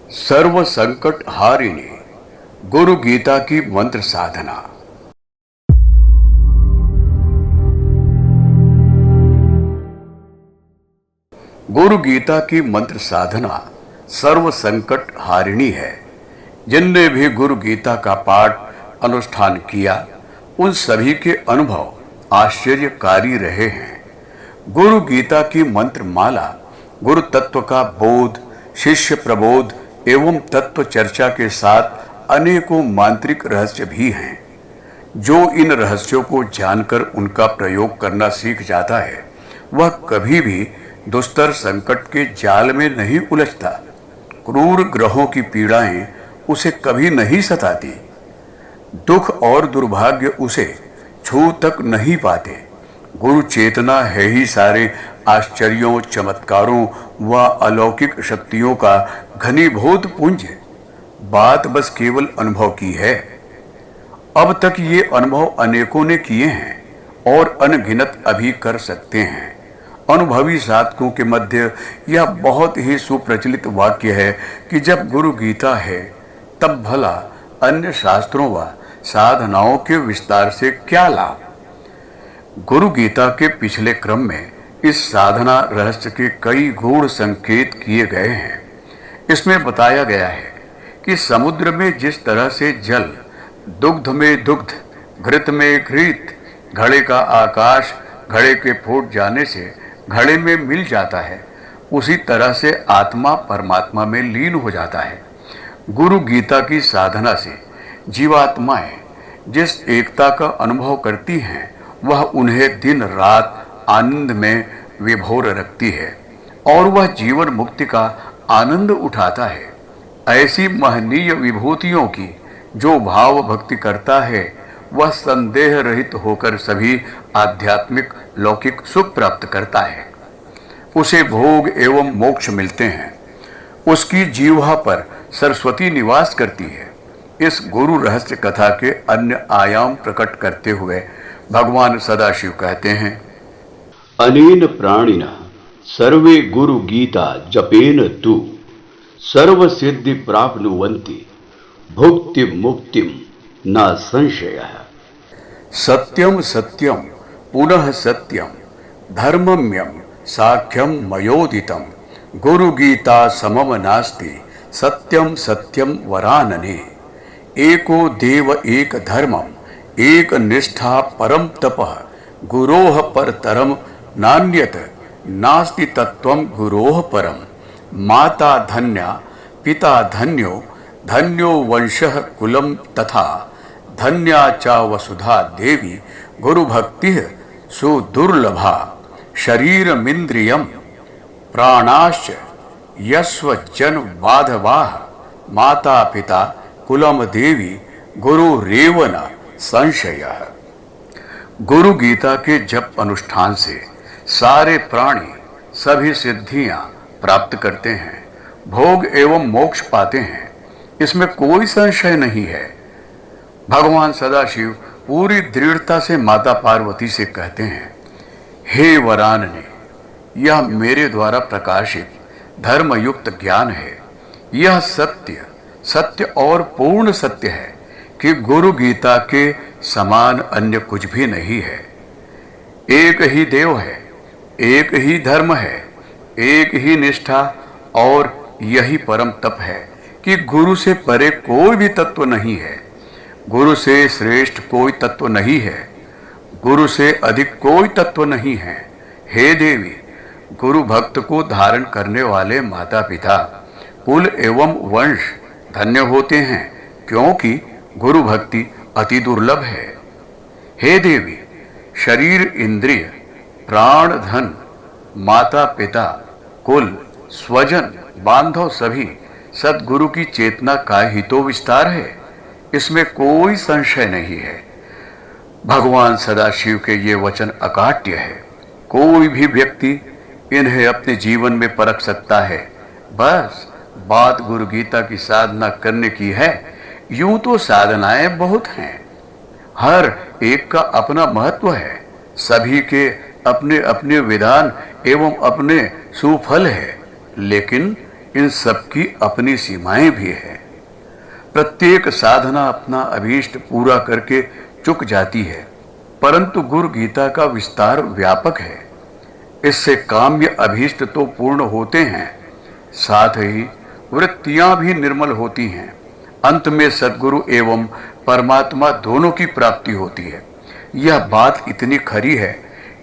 सर्व संकट हारिणी गुरु गीता की मंत्र साधना। गुरु गीता की मंत्र साधना सर्व संकट हारिणी है। जिनने भी गुरु गीता का पाठ अनुष्ठान किया उन सभी के अनुभव आश्चर्यकारी रहे हैं। गुरु गीता की मंत्र माला गुरु तत्व का बोध, शिष्य प्रबोध एवं तत्व चर्चा के साथ अनेकों मांत्रिक रहस्य भी हैं। जो इन रहस्यों को जानकर उनका प्रयोग करना सीख जाता है वह कभी भी दुस्तर संकट के जाल में नहीं उलझता। क्रूर ग्रहों की पीड़ाएं उसे कभी नहीं सताती। दुख और दुर्भाग्य उसे छू तक नहीं पाते। गुरु चेतना है ही सारे आश्चर्यों, चमत्कारों व अलौकिक शक्तियों का घनीभूत पुंज। बात बस केवल अनुभव की है। अब तक ये अनुभव अनेकों ने किए हैं और अनगिनत अभी कर सकते हैं। अनुभवी साधकों के मध्य यह बहुत ही सुप्रचलित वाक्य है कि जब गुरु गीता है तब भला अन्य शास्त्रों व साधनाओं के विस्तार से क्या लाभ। गुरु गीता के पिछले क्रम में इस साधना रहस्य के कई गूढ़ संकेत किए गए हैं। इसमें बताया गया है कि समुद्र में जिस तरह से जल, दुग्ध में दुग्ध, घृत में घृत, घड़े का आकाश घड़े के फूट जाने से घड़े में मिल जाता है, उसी तरह से आत्मा परमात्मा में लीन हो जाता है। गुरु गीता की साधना से जीवात्माएं जिस एकता का अनुभव करती हैं वह उन्हें दिन रात आनंद में विभोर रखती है और वह जीवन मुक्ति का आनंद उठाता है। ऐसी महनीय विभूतियों की जो भाव भक्ति करता है वह संदेह रहित होकर सभी आध्यात्मिक लौकिक सुख प्राप्त करता है। उसे भोग एवं मोक्ष मिलते हैं। उसकी जीवा पर सरस्वती निवास करती है। इस गुरु रहस्य कथा के अन्य आयाम प्रकट करते हुए भगवान सदाशिव कहते हैं, अनेन प्राणिनः सर्वे गुरु गीता जपेन तु सर्व सिद्धि प्राप्नुवन्ति भुक्ति मुक्तिम न संशयः। सत्यम सत्यम पुनः सत्यम धर्मम्यम साख्यम मयोदितम गुरु गीता समम नास्ति सत्यम सत्यम वरानने। एको देव एक धर्मम एक निष्ठा परम तपः गुरोः परतरम नान्यत नास्ति तत्वं गुरोः परम। माता धन्या पिता धन्यो धन्यो वंशः कुलम तथा धन्या च वसुधा देवी गुरु भक्तिः सुदुर्लभा। शरीरमिन्द्रियं प्राणाश्च यस्वजन बाधवाः माता पिता कुलम देवी गुरु रेवन संशयः। गुरु गीता के जप अनुष्ठान से सारे प्राणी सभी सिद्धियां प्राप्त करते हैं, भोग एवं मोक्ष पाते हैं, इसमें कोई संशय नहीं है। भगवान सदाशिव पूरी दृढ़ता से माता पार्वती से कहते हैं, हे वरानने, यह मेरे द्वारा प्रकाशित धर्मयुक्त ज्ञान है। यह सत्य सत्य और पूर्ण सत्य है कि गुरु गीता के समान अन्य कुछ भी नहीं है। एक ही देव है, एक ही धर्म है, एक ही निष्ठा और यही परम तप है कि गुरु से परे कोई भी तत्व नहीं है। गुरु से श्रेष्ठ कोई तत्व नहीं है, गुरु से अधिक कोई तत्व नहीं है। हे देवी, गुरु भक्त को धारण करने वाले माता पिता, कुल एवं वंश धन्य होते हैं क्योंकि गुरु भक्ति अति दुर्लभ है। हे देवी, शरीर, इंद्रिय, प्राण, धन, माता पिता, कुल, स्वजन, बांधव सभी सद्गुरु की चेतना का ही तो विस्तार है। इसमें कोई संशय नहीं है। भगवान सदाशिव के ये वचन अकाट्य है। कोई भी व्यक्ति इन्हें अपने जीवन में परख सकता है। बस बात गुरु गीता की साधना करने की है। यूं तो साधनाएं बहुत हैं, हर एक का अपना महत्व है, सभी के अपने अपने विधान एवं अपने सुफल है, लेकिन इन सबकी अपनी सीमाएं भी है। प्रत्येक साधना अपना अभीष्ट पूरा करके चुक जाती है, परंतु गुरु गीता का विस्तार व्यापक है। इससे काम्य अभीष्ट तो पूर्ण होते हैं, साथ ही वृत्तियां भी निर्मल होती हैं। अंत में सद्गुरु एवं परमात्मा दोनों की प्राप्ति होती है। यह बात इतनी खरी है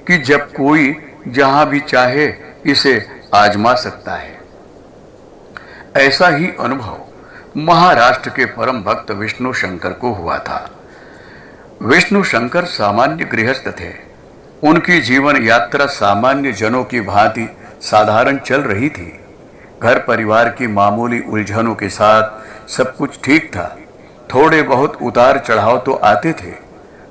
कि जब कोई जहां भी चाहे इसे आजमा सकता है। ऐसा ही अनुभव महाराष्ट्र के परम भक्त विष्णु शंकर को हुआ था। विष्णु शंकर सामान्य गृहस्थ थे। उनकी जीवन यात्रा सामान्य जनों की भांति साधारण चल रही थी। घर परिवार की मामूली उलझनों के साथ सब कुछ ठीक था। थोड़े बहुत उतार चढ़ाव तो आते थे,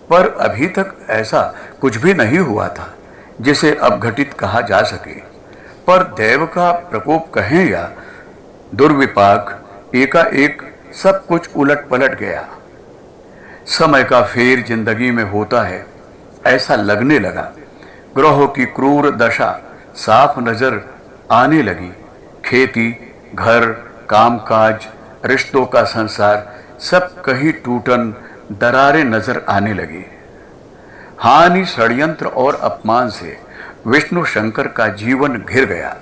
पर अभी तक ऐसा कुछ भी नहीं हुआ था जिसे अब घटित कहा जा सके। पर दैव का प्रकोप कहें या दुर्विपाक, एकाएक सब कुछ उलट पलट गया। समय का फेर जिंदगी में होता है, ऐसा लगने लगा। ग्रहों की क्रूर दशा साफ नजर आने लगी। खेती, घर, कामकाज, रिश्तों का संसार सब कहीं टूटन, दरारें नजर आने लगी। हानि, षड्यंत्र और अपमान से विष्णु शंकर का जीवन घिर गया।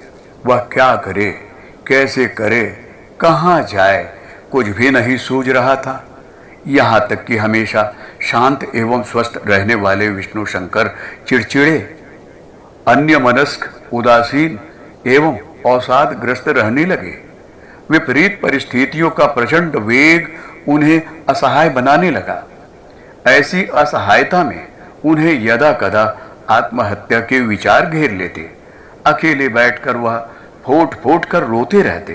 वह क्या करे, कैसे करे, कहां जाए, कुछ भी नहीं सूझ रहा था। यहां तक कि हमेशा शांत एवं स्वस्थ रहने वाले विष्णु शंकर चिड़चिड़े, अन्यमनस्क, उदासीन एवं अवसादग्रस्त रहने लगे। विपरीत परिस्थितियों का प्रचंड वेग उन्हें असहाय बनाने लगा। ऐसी असहायता में उन्हें यदा कदा आत्महत्या के विचार घेर लेते। अकेले बैठकर वह फूट फूट कर रोते रहते।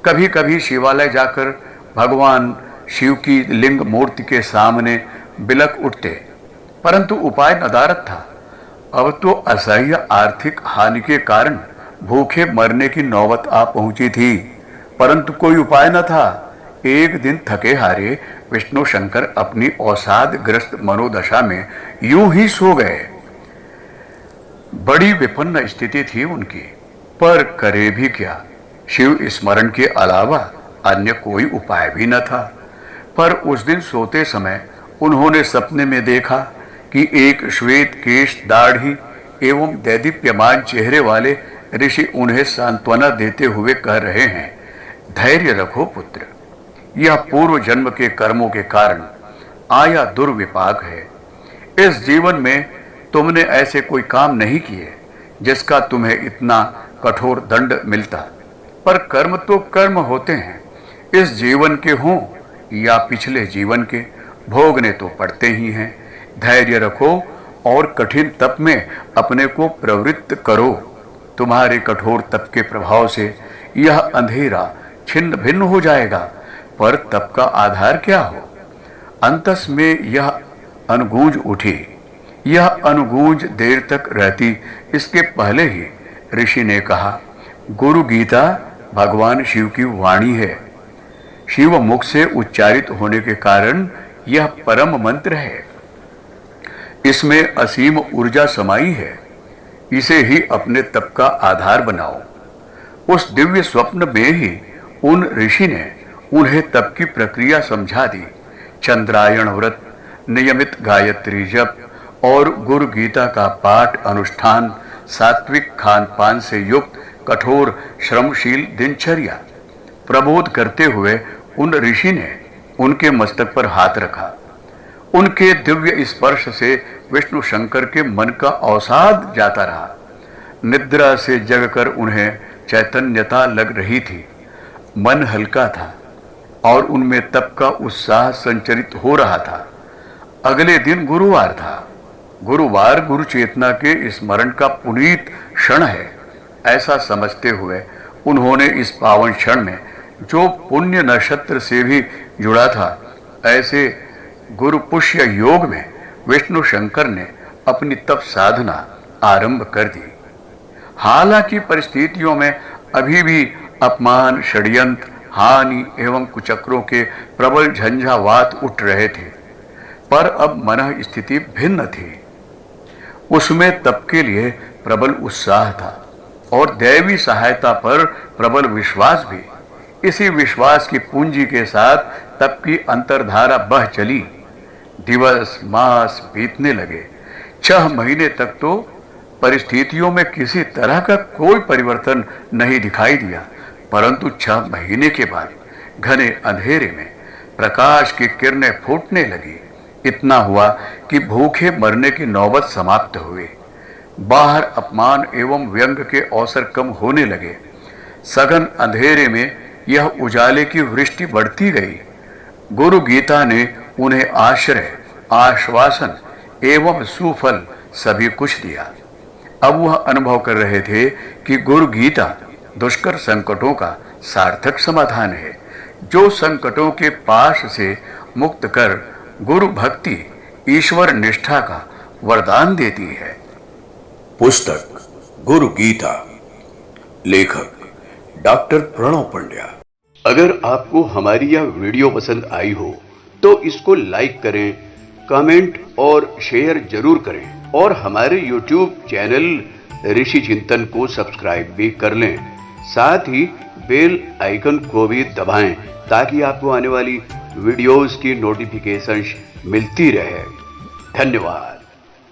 कभी कभी शिवालय जाकर भगवान शिव की लिंग मूर्ति के सामने बिलक उठते, परंतु उपाय नदारद था। अब तो असह्य आर्थिक हानि के कारण भूखे मरने की नौबत आ पहुंची थी, परंतु कोई उपाय न था। एक दिन थके हारे विष्णु शंकर अपनी अवसादग्रस्त मनोदशा में यूं ही सो गए। बड़ी विपन्न स्थिति थी उनकी, पर करे भी क्या। शिव स्मरण के अलावा अन्य कोई उपाय भी न था। पर उस दिन सोते समय उन्होंने सपने में देखा कि एक श्वेत केश, दाढ़ी एवं दैदीप्यमान चेहरे वाले ऋषि उन्हें सांत्वना देते हुए कह रहे हैं, धैर्य रखो पुत्र, यह पूर्व जन्म के कर्मों के कारण आया दुर्विपाक है। इस जीवन में तुमने ऐसे कोई काम नहीं किए जिसका तुम्हें इतना कठोर दंड मिलता, पर कर्म तो कर्म होते हैं। इस जीवन के हों या पिछले जीवन के, भोगने तो पड़ते ही हैं। धैर्य रखो और कठिन तप में अपने को प्रवृत्त करो। तुम्हारे कठोर तप के प्रभाव से यह अंधेरा छिन्न भिन्न हो जाएगा, पर तप का आधार क्या हो। अंतस में यह अनुगूंज उठी। यह अनुगूंज देर तक रहती, इसके पहले ही ऋषि ने कहा, गुरु गीता भगवान शिव की वाणी है। शिव मुख से उच्चारित होने के कारण यह परम मंत्र है। इसमें असीम ऊर्जा समाई है। इसे ही अपने तप का आधार बनाओ। उस दिव्य स्वप्न में ही उन ऋषि ने उन्हें तप की प्रक्रिया समझा दी। चंद्रायण व्रत, नियमित गायत्री जप और गुरु गीता का पाठ अनुष्ठान, सात्विक खान पान से युक्त कठोर श्रमशील दिनचर्या। प्रबोध करते हुए उन ऋषि ने उनके मस्तक पर हाथ रखा। उनके दिव्य स्पर्श से विष्णु शंकर के मन का अवसाद जाता रहा। निद्रा से जगकर उन्हें चैतन्यता लग रही थी। मन हल्का था और उनमें तप का उत्साह संचरित हो रहा था। अगले दिन गुरुवार था। गुरुवार गुरु चेतना के स्मरण का पुनीत क्षण है, ऐसा समझते हुए उन्होंने इस पावन क्षण में जो पुण्य नक्षत्र से भी जुड़ा था, ऐसे गुरु पुष्य योग में विष्णु शंकर ने अपनी तप साधना आरंभ कर दी। हालांकि परिस्थितियों में अभी भी अपमान, षड्यंत्र, हानि एवं कुचक्रों के प्रबल झंझावात उठ रहे थे, पर अब मन स्थिति भिन्न थी। उसमें तप के लिए प्रबल उत्साह था और दैवी सहायता पर प्रबल विश्वास भी। इसी विश्वास की पूंजी के साथ तप की अंतर्धारा बह चली। दिवस मास बीतने लगे। 6 महीने तक तो परिस्थितियों में किसी तरह का कोई परिवर्तन नहीं दिखाई दिया, परंतु 6 महीने के बाद घने अंधेरे में प्रकाश की किरणें फूटने लगी। इतना हुआ कि भूखे मरने की नौबत समाप्त हुई। बाहर अपमान एवं व्यंग के अवसर कम होने लगे। सघन अंधेरे में यह उजाले की वृष्टि बढ़ती गई। गुरु गीता ने उन्हें आश्रय, आश्वासन एवं सुफल सभी कुछ दिया। अब वह अनुभव कर रहे थे कि गुरु गीता दुष्कर संकटों का सार्थक समाधान है, जो संकटों के पाश से मुक्त कर गुरु भक्ति, ईश्वर निष्ठा का वरदान देती है। पुस्तक गुरु गीता, लेखक डॉक्टर प्रणव पंड्या। अगर आपको हमारी यह वीडियो पसंद आई हो तो इसको लाइक करें, कमेंट और शेयर जरूर करें और हमारे YouTube चैनल ऋषि चिंतन को सब्सक्राइब भी कर लें। साथ ही बेल आइकन को भी दबाएं ताकि आपको आने वाली वीडियोस की नोटिफिकेशंस मिलती रहे। धन्यवाद।